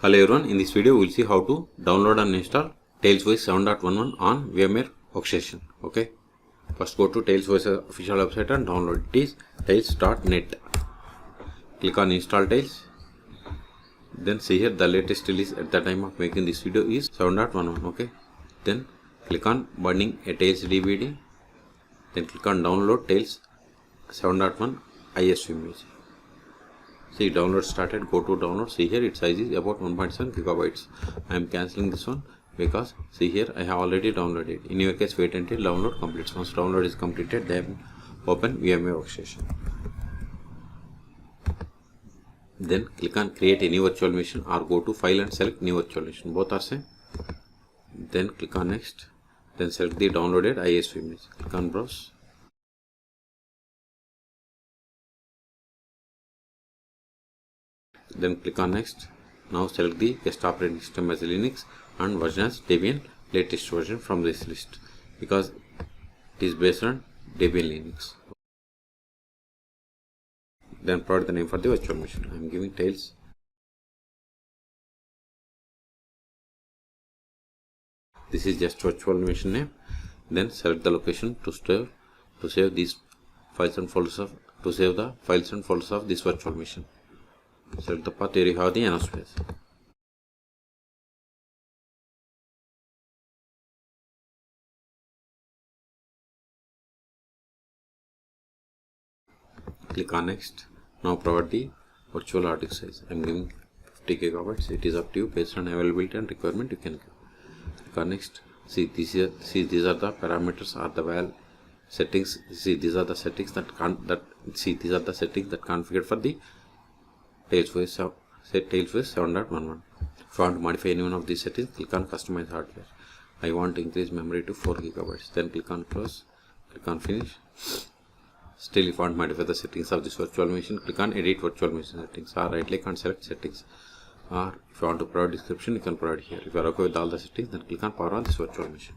Hello everyone, in this video we will see how to download and install TalesVoice 7.11 on VMware workstation. Okay, first go to TalesVoice official website and download it. Is tails.net. Click on install Tails. Then see here the latest release at the time of making this video is 7.11. Okay, then click on burning a Tails DVD. Then click on download Tails 7.1 ISO image. See, download started. Go to download. See here its size is about 1.7 gigabytes. I am cancelling this one because see here I have already downloaded. In your case, wait until download completes. Once download is completed, then open VMware workstation. Then click on create a new virtual machine or go to file and select new virtual machine. Both are same. Then click on next. Then select the downloaded ISO image. Click on browse. Then click on next. Now select the guest operating system as Linux and version as Debian latest version from this list because it is based on Debian Linux. Then provide the name for the virtual machine. I am giving Tails. This is just virtual machine name. Then select the location to save these files and folders of this virtual machine. Select the path where you have the enough space. Click on next. Now provide the virtual hard disk size. I am giving 50 gigabytes. It is up to you based on availability and requirement. You can give. Click on next. See these are the parameters or the val settings. See these are the settings that configured for the TalesVoice 7.11. If you want to modify any one of these settings, click on customize hardware. I want to increase memory to 4 gigabytes. Then click on close. Click on finish. Still, if you want to modify the settings of this virtual machine, click on edit virtual machine settings or right click and select settings. Or if you want to provide description, you can provide here. If you are okay with all the settings, then click on power on this virtual machine.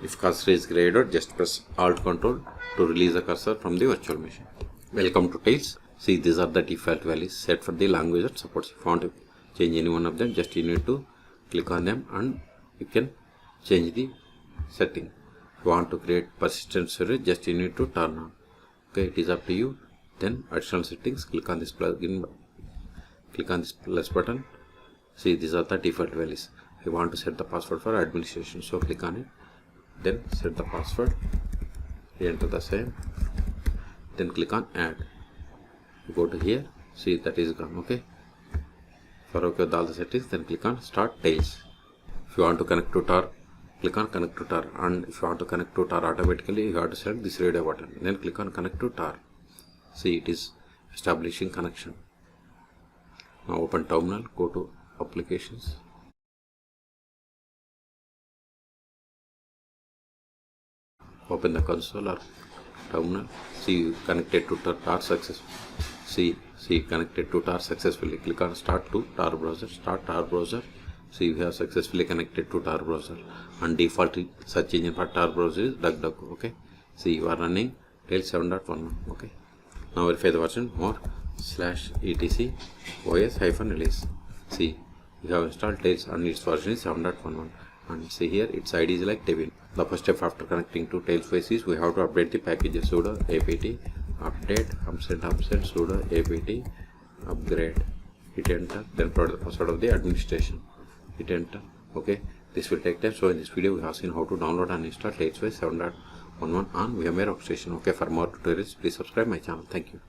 If cursor is grayed out, just press Alt Control to release the cursor from the virtual machine. Welcome to Tails. See, these are the default values set for the language that supports. If you want to change any one of them, just you need to click on them and you can change the setting. If you want to create persistent storage, just you need to turn on. Okay, it is up to you. Then additional settings, click on this plugin, click on this plus button. See, these are the default values. I want to set the password for administration, so click on it. Then set the password, enter the same, then click on add. You go to here, see that is gone. Okay, for okay with all the settings, then click on start Tails. If you want to connect to tar, click on connect to tar, and if you want to connect to tar automatically, you have to select this radio button, then click on connect to tar. See, it is establishing connection. Now open terminal, go to applications. Open the console or terminal. See, connected to tar successfully. See, connected to tar successfully. Click on start to tar browser. Start tar browser. See, we have successfully connected to tar browser. And default search engine for tar browser is DuckDuck. Okay. See, you are running Tails 7.11. Okay. Now verify the version more /etc os-release. See, you have installed Tails and its version is 7.11. And see here its ID is like Debian. The first step after connecting to TalesVoice is we have to update the packages. Sudo apt update upset sudo apt upgrade. Hit enter. Then provide the password of the administration. Hit enter. Okay, this will take time. So in this video we have seen how to download and install TalesVoice 7.11 on VMware workstation. Okay, for more tutorials please subscribe my channel. Thank you.